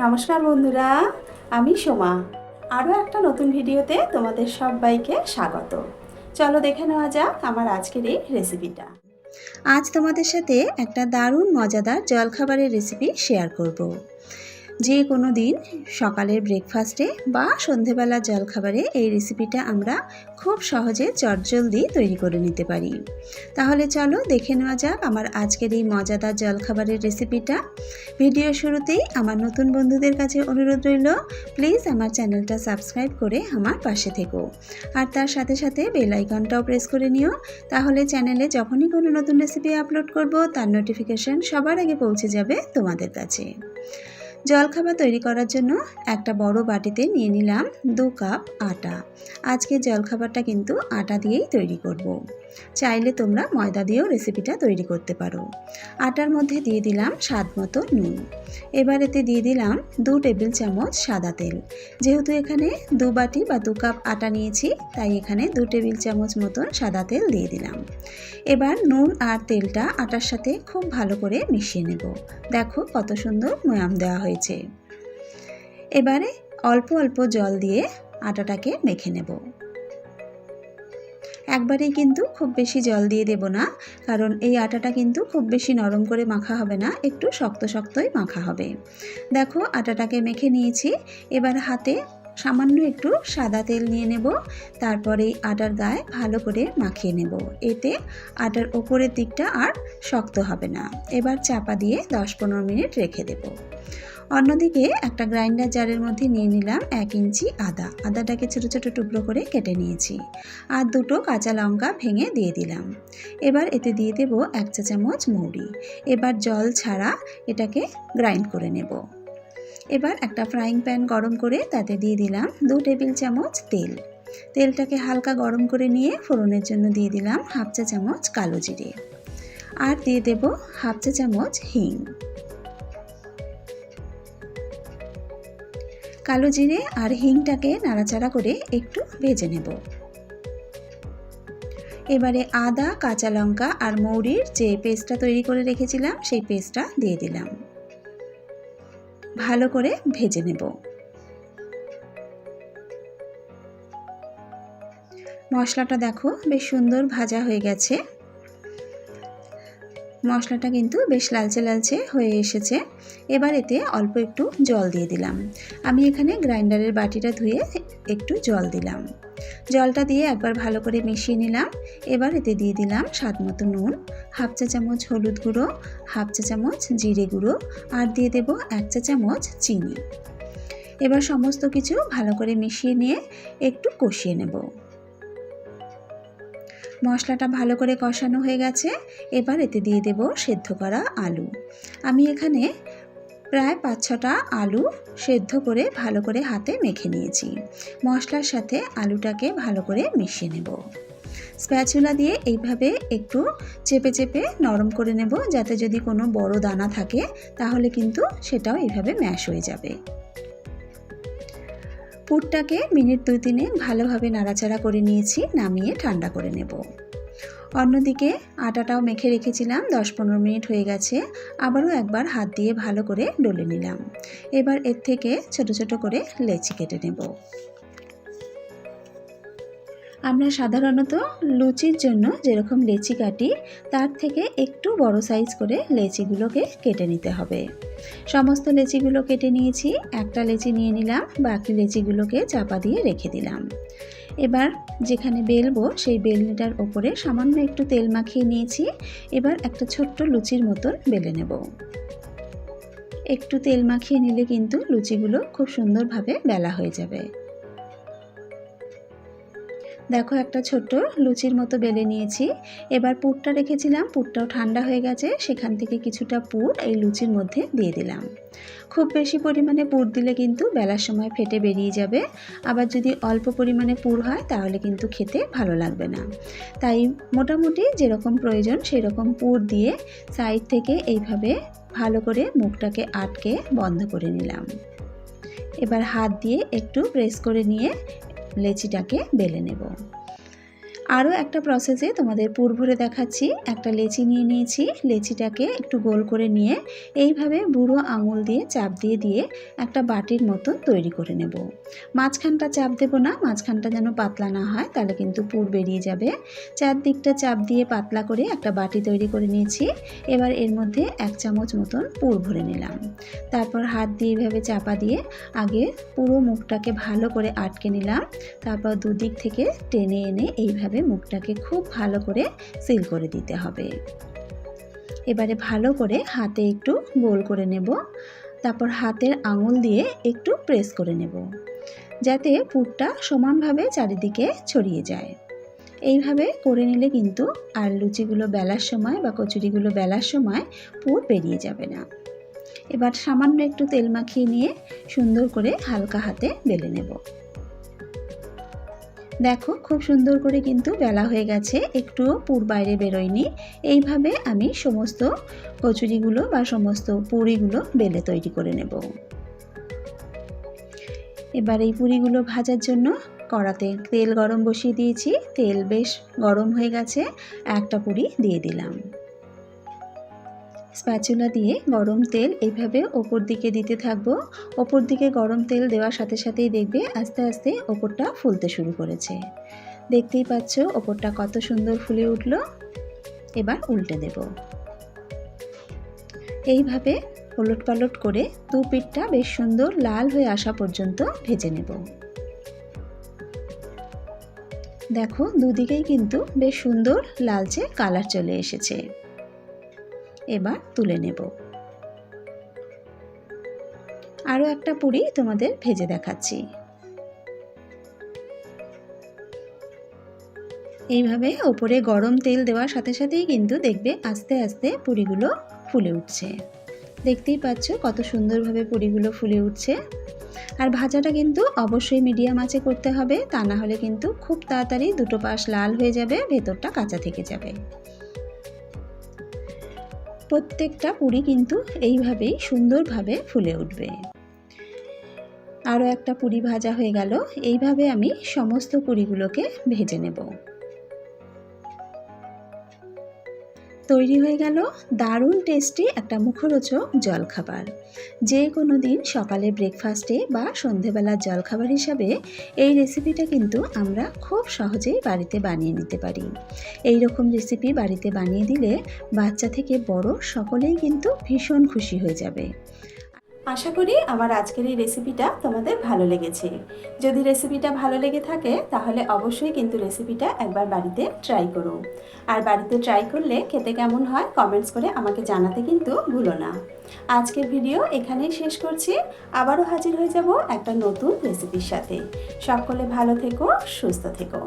নমস্কার বন্ধুরা, আমি সোমা। আরও একটা নতুন ভিডিওতে তোমাদের সবাইকে স্বাগত। চলো দেখে নেওয়া যাক আমার আজকের এই রেসিপিটা। আজ তোমাদের সাথে একটা দারুণ মজাদার জলখাবারের রেসিপি শেয়ার করব। যে কোনো দিন সকালের ব্রেকফাস্টে বা সন্ধেবেলার জলখাবারে এই রেসিপিটা আমরা খুব সহজে চটজলদি তৈরি করে নিতে পারি। তাহলে চলো দেখে নেওয়া যাক আমার আজকের এই মজাদার জলখাবারের রেসিপিটা। ভিডিও শুরুতেই আমার নতুন বন্ধুদের কাছে অনুরোধ রইল, প্লিজ আমার চ্যানেলটা সাবস্ক্রাইব করে আমার পাশে থেকো, আর তার সাথে সাথে বেল আইকনটাও প্রেস করে নিও। তাহলে চ্যানেলে যখনই কোনো নতুন রেসিপি আপলোড করব তার নোটিফিকেশন সবার আগে পৌঁছে যাবে তোমাদের কাছে। জলখাবার তৈরি করার জন্য একটা বড় বাটিতে নিয়ে নিলাম 2 কাপ আটা। আজকে জলখাবারটা কিন্তু আটা দিয়েই তৈরি করব। চাইলে তোমরা ময়দা দিয়েও রেসিপিটা তৈরি করতে পারো। আটার মধ্যে দিয়ে দিলাম স্বাদ মতো নুন। এবার এতে দিয়ে দিলাম 2 টেবিল চামচ সাদা তেল। যেহেতু এখানে 2 বাটি বা 2 কাপ আটা নিয়েছি, তাই এখানে 2 টেবিল চামচ মতন সাদা তেল দিয়ে দিলাম। এবার নুন আর তেলটা আটার সাথে খুব ভালো করে মিশিয়ে নেব। দেখো কত সুন্দর ময়াম দেওয়া হয়েছে। এবারে অল্প অল্প জল দিয়ে আটাটাকে মেখে নেব। একবারেই কিন্তু খুব বেশি জল দিয়ে দেব না, কারণ এই আটাটা কিন্তু খুব বেশি নরম করে মাখা হবে না, একটু শক্ত শক্তই মাখা হবে। দেখো আটাটাকে মেখে নিয়েছি। এবার হাতে সামান্য একটু সাদা তেল নিয়ে নেব, তারপরে আটার গায়ে ভালো করে মাখিয়ে নেব। এতে আটার ওপরের দিকটা আর শক্ত হবে না। এবার চাপা দিয়ে 10-15 মিনিট রেখে দেব। অন্যদিকে একটা গ্রাইন্ডার জারের মধ্যে নিয়ে নিলাম 1 ইঞ্চি আদা। আদাটাকে ছোটো ছোটো টুকরো করে কেটে নিয়েছি, আর 2টো কাঁচা লঙ্কা ভেঙে দিয়ে দিলাম। এবার এতে দিয়ে দেব 1 চা চামচ মৌরি। এবার জল ছাড়া এটাকে গ্রাইন্ড করে নেব। এবার একটা ফ্রাইং প্যান গরম করে তাতে দিয়ে দিলাম 2 টেবিল চামচ তেল। তেলটাকে হালকা গরম করে নিয়ে ফোড়নের জন্য দিয়ে দিলাম 1/2 চা চামচ কালো জিরে, আর দিয়ে দেব 1/2 চা চামচ হিং। কালো জিরে আর হিংটাকে নাড়াচাড়া করে একটু ভেজে নেব। এবারে আদা, কাঁচা লঙ্কা আর মৌরির যে পেস্টটা তৈরি করে রেখেছিলাম সেই পেস্টটা দিয়ে দিলাম। ভালো করে ভেজে নেব। মশলাটা দেখো বেশ সুন্দর ভাজা হয়ে গেছে। মশলাটা কিন্তু বেশ লালচে লালচে হয়ে এসেছে। এবার এতে অল্প একটু জল দিয়ে দিলাম। আমি এখানে গ্রাইন্ডারের বাটিটা ধুয়ে একটু জল দিলাম। জলটা দিয়ে একবার ভালো করে মিশিয়ে নিলাম। এবার এতে দিয়ে দিলাম স্বাদ মতো নুন, 1/2 চা চামচ হলুদ গুঁড়ো, 1/2 চা চামচ জিরে গুঁড়ো, আর দিয়ে দেব 1 চা চামচ চিনি। এবার সমস্ত কিছু ভালো করে মিশিয়ে নিয়ে একটু কষিয়ে নেব। মশলাটা ভালো করে কষানো হয়ে গেছে। এবার এতে দিয়ে দেব সেদ্ধ করা আলু। আমি এখানে প্রায় 5-6টা আলু সেদ্ধ করে ভালো করে হাতে মেখে নিয়েছি। মশলার সাথে আলুটাকে ভালো করে মিশিয়ে নেব। স্প্যাচুলা দিয়ে এইভাবে একটু চেপে চেপে নরম করে নেব, যাতে যদি কোনো বড় দানা থাকে তাহলে কিন্তু সেটাও এইভাবে ম্যাশ হয়ে যাবে। পুরটাকে মিনিট 2-3 ভালোভাবে নাড়াচাড়া করে নিয়েছি, নামিয়ে ঠান্ডা করে নেব। অন্যদিকে আটাটাও মেখে রেখেছিলাম, 10-15 মিনিট হয়ে গেছে। আবারও একবার হাত দিয়ে ভালো করে ডলে নিলাম। এবার এর থেকে ছোট ছোট করে লেচি কেটে নেব। আমরা সাধারণত লুচির জন্য যেরকম লেচি কাটি তার থেকে একটু বড় সাইজ করে লেচিগুলোকে কেটে নিতে হবে। সমস্ত লেচিগুলো কেটে নিয়েছি। একটা লেচি নিয়ে নিলাম, বাকি লেচিগুলোকে চাপা দিয়ে রেখে দিলাম। এবার যেখানে বেলবো সেই বেলনিটার ওপরে সামান্য একটু তেল মাখিয়ে নিয়েছি। এবার একটা ছোট্ট লুচির মতন বেলে নেব। একটু তেল মাখিয়ে নিলে কিন্তু লুচিগুলো খুব সুন্দরভাবে বেলা হয়ে যাবে। দেখো একটা ছোট্ট লুচির মতো বেলে নিয়েছি। এবার পুরটা রেখেছিলাম, পুরটাও ঠান্ডা হয়ে গেছে। সেখান থেকে কিছুটা পুর এই লুচির মধ্যে দিয়ে দিলাম। খুব বেশি পরিমাণে পুর দিলে কিন্তু বেলার সময় ফেটে বেরিয়ে যাবে। আবার যদি অল্প পরিমাণে পুর হয় তাহলে কিন্তু খেতে ভালো লাগবে না। তাই মোটামুটি যেরকম প্রয়োজন সেই রকম পুর দিয়ে সাইড থেকে এইভাবে ভালো করে মুখটাকে আটকে বন্ধ করে নিলাম। এবার হাত দিয়ে একটু প্রেস করে নিয়ে লেচিটাকে বেলে নেব। আরও একটা প্রসেসে তোমাদের পুর ভরে দেখাচ্ছি। একটা লেচি নিয়ে নিয়েছি, লেচিটাকে একটু গোল করে নিয়ে এইভাবে বুড়ো আঙুল দিয়ে চাপ দিয়ে দিয়ে একটা বাটির মতন তৈরি করে নেব। মাঝখানটা চাপ দেব না, মাঝখানটা যেন পাতলা না হয়, তাহলে কিন্তু পুর বেরিয়ে যাবে। চারদিকটা চাপ দিয়ে পাতলা করে একটা বাটি তৈরি করে নিয়েছি। এবার এর মধ্যে 1 চামচ মতন পুর ভরে নিলাম। তারপর হাত দিয়ে এইভাবে চাপা দিয়ে আগে পুরো মুখটাকে ভালো করে আটকে নিলাম। তারপর দুদিক থেকে টেনে এনে এইভাবে মুখটাকে খুব ভালো করে সিল করে দিতে হবে। এবারে ভালো করে হাতে একটু গোল করে নেব। তারপর হাতের আঙুল দিয়ে একটু প্রেস করে নেব, যাতে পুরটা সমানভাবে চারিদিকে ছড়িয়ে যায়। এইভাবে করে নিলে কিন্তু আর লুচিগুলো বেলার সময় বা কচুরিগুলো বেলার সময় পুর বেরিয়ে যাবে না। এবার সামান্য একটু তেল মাখিয়ে নিয়ে সুন্দর করে হালকা হাতে বেলে নেব। দেখো খুব সুন্দর করে কিন্তু বেলা হয়ে গেছে, একটুও পুর বাইরে বেরোয়নি। এইভাবে আমি সমস্ত কচুরিগুলো বা সমস্ত পুরিগুলো বেলে তৈরি করে নেব। এবার এই পুরিগুলো ভাজার জন্য কড়াতে তেল গরম বসিয়ে দিয়েছি। তেল বেশ গরম হয়ে গেছে, একটা পুরি দিয়ে দিলাম। স্প্যাচুলা দিয়ে গরম তেল এইভাবে ওপর দিকে দিতে থাকবো। ওপর দিকে গরম তেল দেওয়ার সাথে সাথেই দেখবে আস্তে আস্তে ওপরটা ফুলতে শুরু করেছে। দেখতেই পাচ্ছ ওপরটা কত সুন্দর ফুলে উঠলো। এবার উল্টে দেব। এইভাবে ওলট পালট করে দু পিঠটা বেশ সুন্দর লাল হয়ে আসা পর্যন্ত ভেজে নেব। দেখো দুদিকেই কিন্তু বেশ সুন্দর লালচে কালার চলে এসেছে। এবার তুলে নেব। আরও একটা পুরি তোমাদের ভেজে দেখাচ্ছি। এইভাবে ওপরে গরম তেল দেওয়ার সাথে সাথেই কিন্তু দেখবে আস্তে আস্তে পুরিগুলো ফুলে উঠছে। দেখতেই পাচ্ছ কত সুন্দরভাবে পুরিগুলো ফুলে উঠছে। আর ভাজাটা কিন্তু অবশ্যই মিডিয়াম আঁচে করতে হবে, তা না হলে কিন্তু খুব তাড়াতাড়ি দুটো পাশ লাল হয়ে যাবে, ভেতরটা কাঁচা থেকে যাবে। প্রত্যেকটা পুরি কিন্তু এইভাবেই সুন্দরভাবে ফুলে উঠবে। আরও একটা পুরি ভাজা হয়ে গেল। এইভাবে আমি সমস্ত পুরিগুলোকে ভেজে নেব। তৈরি হয়ে গেল দারুণ টেস্টি একটা মুখরোচক জলখাবার। যে কোনো দিন সকালে ব্রেকফাস্টে বা সন্ধেবেলার জলখাবার হিসাবে এই রেসিপিটা কিন্তু আমরা খুব সহজেই বাড়িতে বানিয়ে নিতে পারি। এই রকম রেসিপি বাড়িতে বানিয়ে দিলে বাচ্চা থেকে বড় সকলেই কিন্তু ভীষণ খুশি হয়ে যাবে। আশা করি আমার আজকের এই রেসিপিটা তোমাদের ভালো লেগেছে। যদি রেসিপিটা ভালো লেগে থাকে তাহলে অবশ্যই কিন্তু রেসিপিটা একবার বাড়িতে ট্রাই করো। আর বাড়িতে ট্রাই করলে খেতে কেমন হয় কমেন্টস করে আমাকে জানাতে কিন্তু ভুলো না। আজকের ভিডিও এখানেই শেষ করছি। আবারও হাজির হয়ে যাব একটা নতুন রেসিপির সাথে। সকলে ভালো থেকো, সুস্থ থেকো।